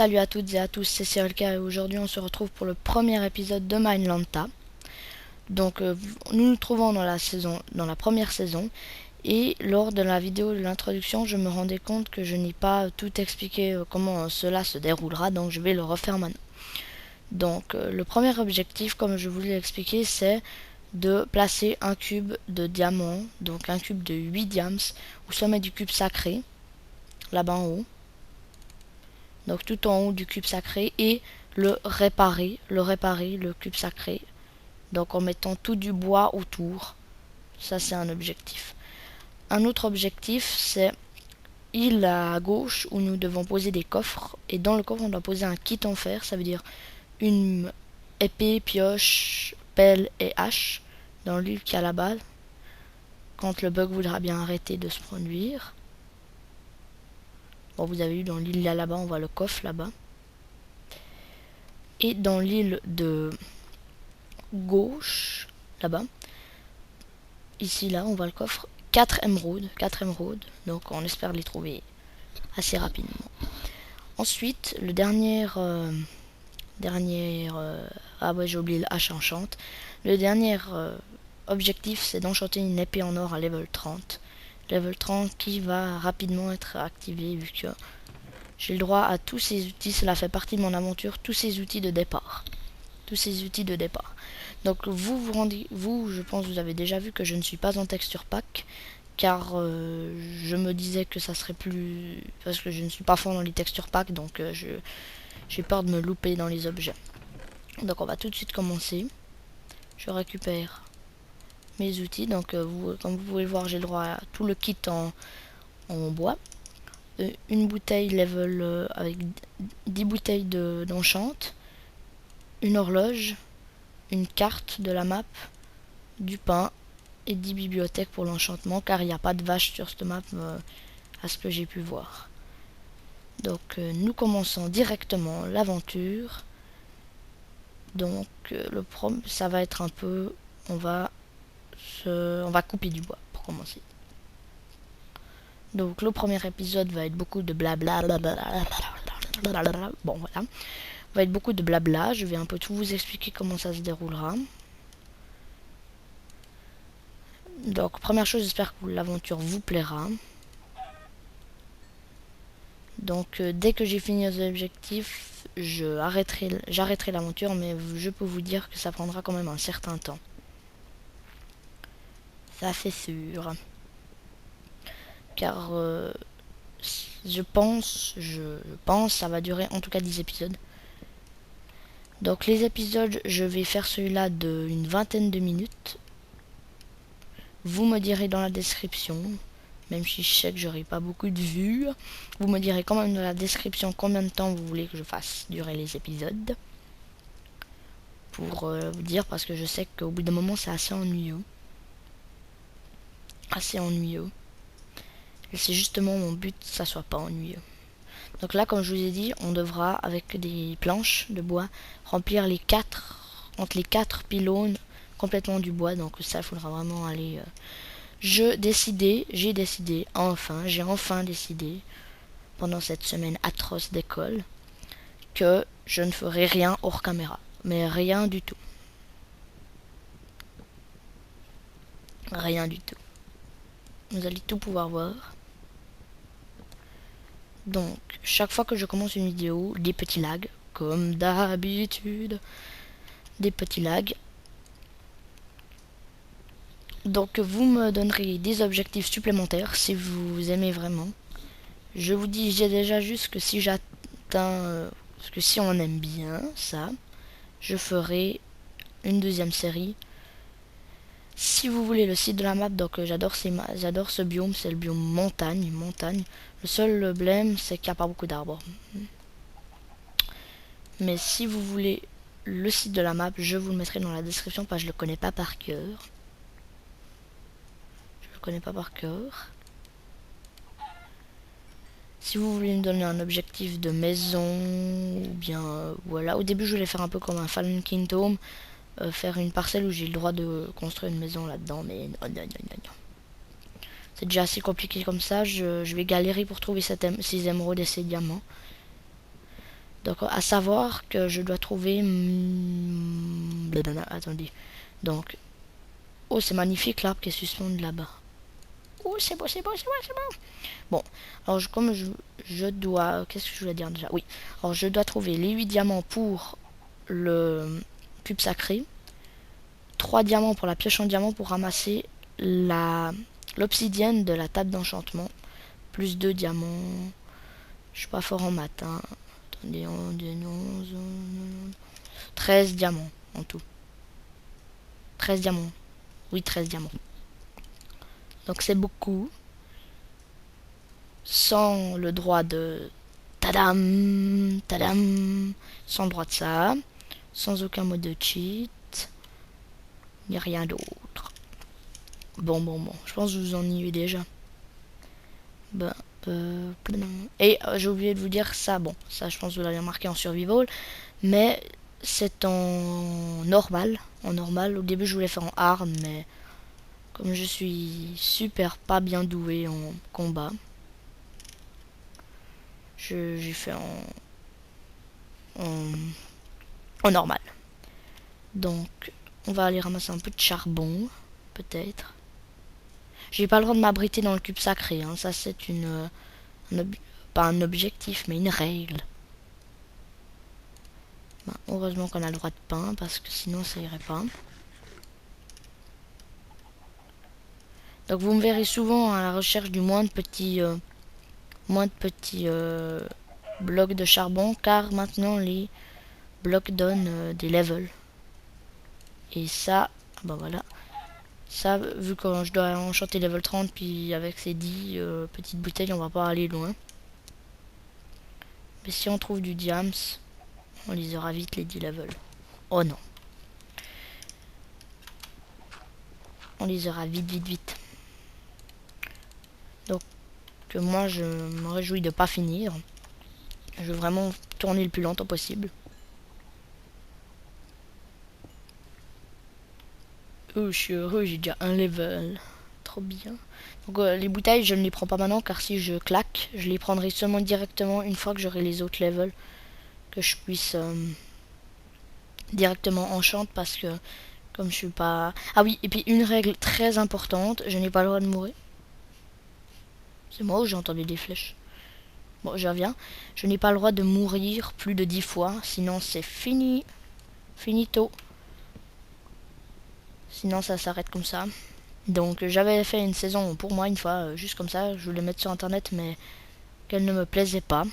Salut à toutes et à tous, c'est CLK et aujourd'hui on se retrouve pour le premier épisode de Minelanta. Donc nous nous trouvons dans la première saison et lors de la vidéo de l'introduction je me rendais compte que je n'ai pas tout expliqué comment cela se déroulera, donc je vais le refaire maintenant. Donc le premier objectif, comme je vous l'ai expliqué, c'est de placer un cube de diamant, donc un cube de 8 diams au sommet du cube sacré, là-bas en haut. Donc tout en haut du cube sacré, et le réparer, le cube sacré. Donc en mettant tout du bois autour. Ça c'est un objectif. Un autre objectif c'est île à gauche où nous devons poser des coffres. Et dans le coffre on doit poser un kit en fer. Ça veut dire une épée, pioche, pelle et hache. Dans l'île qui est à la base. Quand le bug voudra bien arrêter de se produire. Bon, vous avez vu dans l'île là-bas, on voit le coffre là-bas. Et dans l'île de gauche, là-bas, ici, là, on voit le coffre, 4 émeraudes, donc on espère les trouver assez rapidement. Ensuite, le dernier, ah ouais, j'ai oublié le hache enchante. Le dernier objectif, c'est d'enchanter une épée en or à level 30. Level 30 qui va rapidement être activé vu que j'ai le droit à tous ces outils, cela fait partie de mon aventure, tous ces outils de départ. Donc vous, je pense que vous avez déjà vu que je ne suis pas en texture pack, car je me disais que ça serait plus, parce que je ne suis pas fort dans les textures pack, donc j'ai peur de me louper dans les objets. Donc on va tout de suite commencer. Je récupère mes outils, donc comme vous pouvez le voir, j'ai le droit à tout le kit en bois. Une bouteille level avec 10 bouteilles d'enchant, une horloge, une carte de la map, du pain et 10 bibliothèques pour l'enchantement, car il n'y a pas de vache sur cette map à ce que j'ai pu voir. Donc nous commençons directement l'aventure. Donc ça va être un peu, on va couper du bois pour commencer. Donc le premier épisode va être beaucoup de blabla. Bon voilà, va être beaucoup de blabla. Je vais un peu tout vous expliquer comment ça se déroulera. Donc première chose, j'espère que l'aventure vous plaira. Donc dès que j'ai fini les objectifs, j'arrêterai l'aventure, mais je peux vous dire que ça prendra quand même un certain temps. Ça c'est sûr. Car je pense, ça va durer en tout cas 10 épisodes. Donc les épisodes, je vais faire celui-là d'une vingtaine de minutes. Vous me direz dans la description, même si je sais que j'aurai pas beaucoup de vues, vous me direz quand même dans la description combien de temps vous voulez que je fasse durer les épisodes. Pour vous dire, parce que je sais qu'au bout d'un moment c'est assez ennuyeux. Et c'est justement mon but, que ça soit pas ennuyeux. Donc là, comme je vous ai dit, on devra, avec des planches de bois, remplir entre les 4 pylônes complètement du bois. Donc ça, il faudra vraiment aller... j'ai enfin décidé, pendant cette semaine atroce d'école, que je ne ferai rien hors caméra. Mais rien du tout. Rien du tout. Vous allez tout pouvoir voir. Donc, chaque fois que je commence une vidéo, des petits lags, comme d'habitude. Des petits lags. Donc, vous me donnerez des objectifs supplémentaires si vous aimez vraiment. Je vous dis, j'ai déjà juste que si j'atteins... parce que si on aime bien ça, je ferai une deuxième série. Si vous voulez le site de la map, donc j'adore ce biome, c'est le biome montagne. Le seul blême, c'est qu'il n'y a pas beaucoup d'arbres. Mais si vous voulez le site de la map, je vous le mettrai dans la description parce que je le connais pas par cœur. Si vous voulez me donner un objectif de maison, ou bien voilà, au début je voulais faire un peu comme un Fallen Kingdom, faire une parcelle où j'ai le droit de construire une maison là-dedans, mais non. C'est déjà assez compliqué comme ça, je vais galérer pour trouver ces émeraudes et ces diamants. Donc à savoir que je dois trouver... Attendez. Donc... Oh, c'est magnifique l'arbre qui est suspendu là-bas. Oh, c'est beau, c'est beau, c'est beau, c'est beau. Bon, alors comme je dois... Qu'est-ce que je voulais dire déjà? Oui, alors je dois trouver les 8 diamants pour le cube sacré. 3 diamants pour la pioche en diamant pour ramasser l'obsidienne de la table d'enchantement. Plus 2 diamants. Je suis pas fort en maths. Hein. Attendez, 13 diamants en tout. 13 diamants. Oui, 13 diamants. Donc c'est beaucoup. Sans le droit de... Tadam, tadam. Sans le droit de ça. Sans aucun mode de cheat. Il n'y a rien d'autre. Bon. Je pense que vous en y déjà. Ben, et j'ai oublié de vous dire ça. Bon, ça je pense que vous l'avez remarqué en survival. Mais c'est en normal. En normal. Au début je voulais faire en hard. Mais comme je suis super pas bien doué en combat. J'ai fait en normal. Donc, on va aller ramasser un peu de charbon, peut-être. J'ai pas le droit de m'abriter dans le cube sacré, hein. Ça c'est pas un objectif, mais une règle. Ben, heureusement qu'on a le droit de pain, parce que sinon ça irait pas. Donc vous me verrez souvent à la recherche du moins de petits blocs de charbon, car maintenant les blocs donnent des levels. Et ça, ben voilà. Ça, vu que je dois enchanter level 30, puis avec ces 10 petites bouteilles, on va pas aller loin. Mais si on trouve du diams, on les aura vite les 10 levels. Oh non. On les aura vite. Donc moi, je me réjouis de pas finir. Je veux vraiment tourner le plus longtemps possible. Oh, je suis heureux, j'ai déjà un level. Trop bien. Donc les bouteilles, je ne les prends pas maintenant, car si je claque, je les prendrai seulement directement une fois que j'aurai les autres levels. Que je puisse directement enchant, parce que comme je suis pas... Ah oui, et puis une règle très importante, je n'ai pas le droit de mourir. C'est moi ou j'ai entendu des flèches? Bon, je reviens. Je n'ai pas le droit de mourir plus de 10 fois, sinon c'est fini. Finito. Sinon ça s'arrête comme ça. Donc j'avais fait une saison pour moi une fois, juste comme ça, je voulais mettre sur internet, mais qu'elle ne me plaisait pas.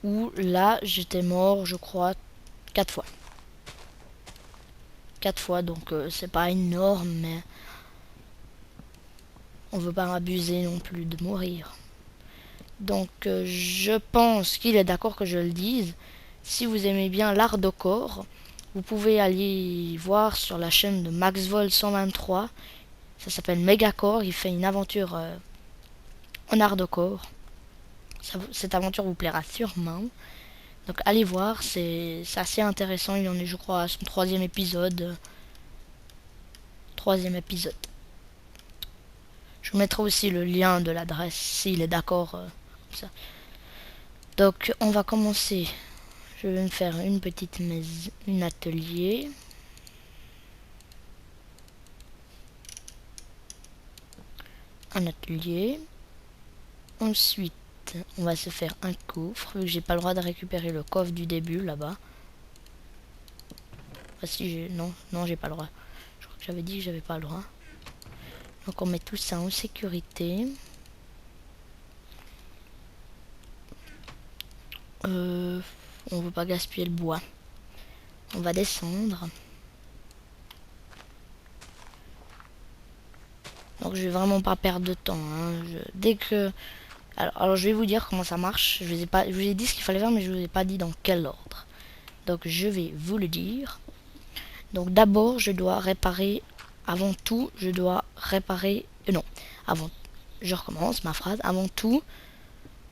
Où là, j'étais mort, je crois, 4 fois. 4 fois, donc c'est pas énorme, mais on veut pas abuser non plus de mourir. Donc je pense qu'il est d'accord que je le dise. Si vous aimez bien l'art de corps, vous pouvez aller voir sur la chaîne de MaxVol 123. Ça s'appelle Megacore, il fait une aventure en art de corps. Cette aventure vous plaira sûrement. Donc allez voir, c'est assez intéressant. Il en est, je crois, à son 3e épisode. 3e épisode. Je vous mettrai aussi le lien de l'adresse s'il est d'accord. Comme ça. Donc on va commencer. Je vais me faire une petite maison, un atelier. Un atelier. Ensuite, on va se faire un coffre, vu que j'ai pas le droit de récupérer le coffre du début là-bas. Ah si, non, j'ai pas le droit. Je crois que j'avais dit que j'avais pas le droit. Donc on met tout ça en sécurité. On veut pas gaspiller le bois. On va descendre. Donc je vais vraiment pas perdre de temps. Hein. Dès que... Alors je vais vous dire comment ça marche. Je vous ai dit ce qu'il fallait faire, mais je vous ai pas dit dans quel ordre. Donc je vais vous le dire. Donc d'abord je dois réparer... Avant tout, je dois réparer... non, avant... Je recommence ma phrase. Avant tout,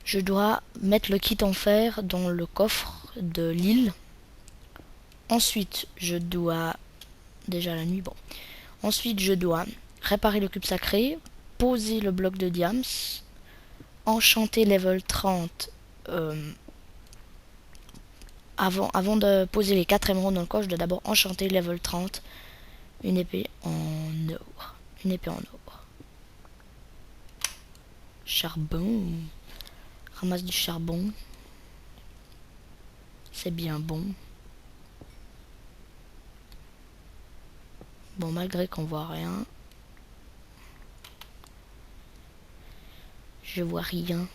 je dois mettre le kit en fer dans le coffre de l'île. Ensuite, je dois... Déjà la nuit, bon. Ensuite, je dois réparer le cube sacré, poser le bloc de diams, enchanter level 30 avant de poser les 4 émeraudes dans le coffre, je dois d'abord enchanter level 30 une épée en or. Une épée en or. Charbon. Ramasse du charbon. C'est bien bon. Bon, malgré qu'on voit rien. Je vois rien.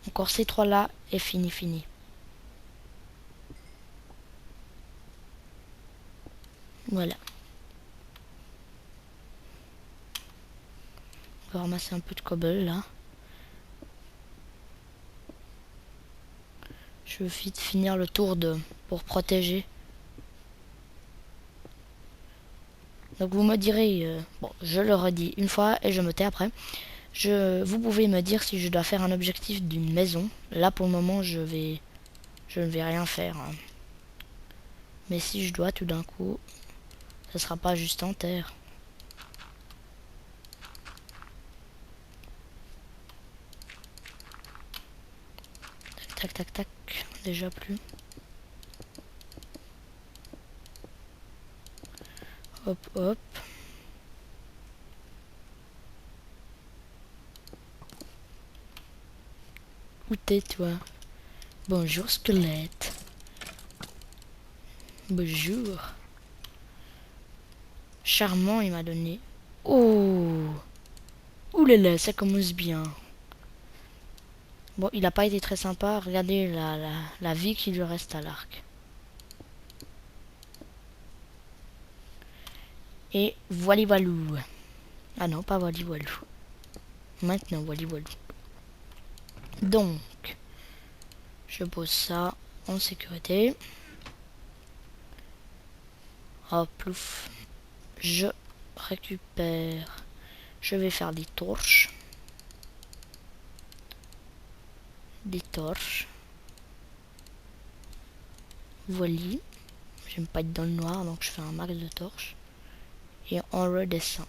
Encore ces 3 là et fini. Voilà. On va ramasser un peu de cobble là. Je veux vite finir le tour pour protéger. Donc vous me direz, bon, je le redis une fois et je me tais après. Vous pouvez me dire si je dois faire un objectif d'une maison. Là pour le moment je ne vais rien faire. Hein. Mais si je dois tout d'un coup, ça sera pas juste en terre. Tac tac tac, déjà plus. Hop hop. Où t'es toi? Bonjour squelette. Bonjour. Charmant il m'a donné. Oh. Ouh là là, ça commence bien. Bon, il n'a pas été très sympa. Regardez la vie qui lui reste à l'arc. Et voili voilou. Ah non, pas voili voilou. Maintenant, voili voilou. Donc, je pose ça en sécurité. Hop, plouf. Je récupère. Je vais faire des torches. Des torches. Voili. J'aime pas être dans le noir, donc je fais un max de torches. Et on redescend.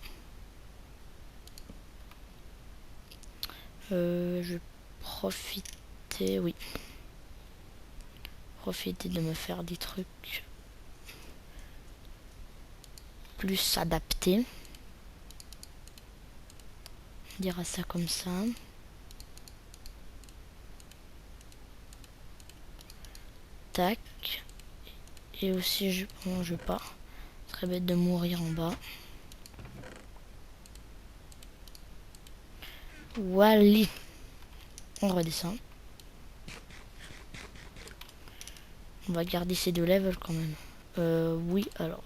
Je vais profiter, oui. Profiter de me faire des trucs plus adaptés. On dira ça comme ça. Tac. Et aussi, je veux pas. Très bête de mourir en bas. Wally. On redescend. On va garder ces 2 levels quand même. Oui, alors.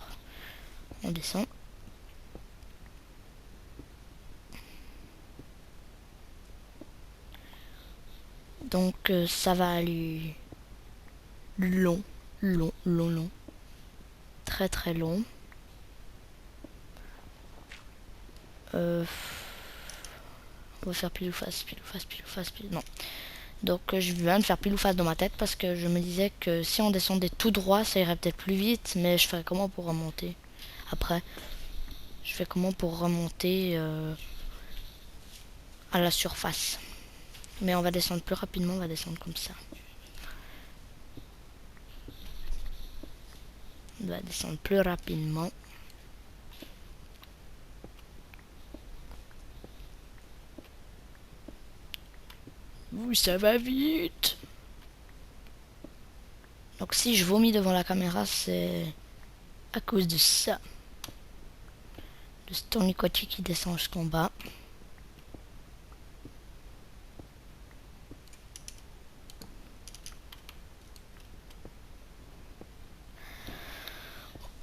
On descend. Donc, ça va aller long. Très très long. On va faire pile ou face. Non. Donc je viens de faire pile ou face dans ma tête parce que je me disais que si on descendait tout droit, ça irait peut-être plus vite, mais je ferais comment pour remonter après? Je fais comment pour remonter à la surface? Mais on va descendre plus rapidement, on va descendre comme ça. On va descendre plus rapidement. Oui, ça va vite. Donc si je vomis devant la caméra, c'est à cause de ça. De ce tourniquet qui descend jusqu'en bas.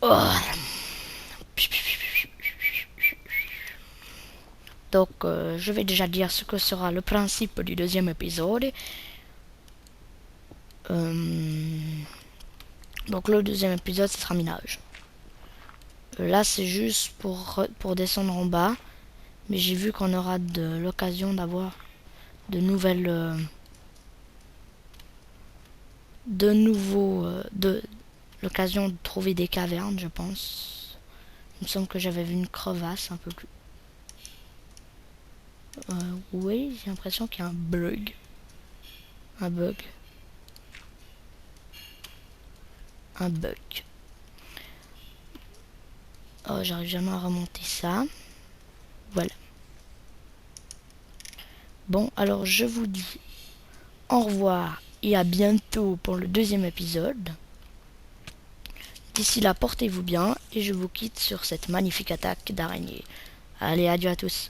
Oh. Donc je vais déjà dire ce que sera le principe du 2e épisode. Donc le 2e épisode, ce sera minage. Là c'est juste pour descendre en bas. Mais j'ai vu qu'on aura de l'occasion d'avoir de nouvelles... de l'occasion de trouver des cavernes, je pense. Il me semble que j'avais vu une crevasse un peu plus Oui, j'ai l'impression qu'il y a un bug. Un bug. Un bug. Oh, j'arrive jamais à remonter ça. Voilà. Bon, alors je vous dis au revoir et à bientôt pour le deuxième épisode. D'ici là, portez-vous bien et je vous quitte sur cette magnifique attaque d'araignée. Allez, adieu à tous.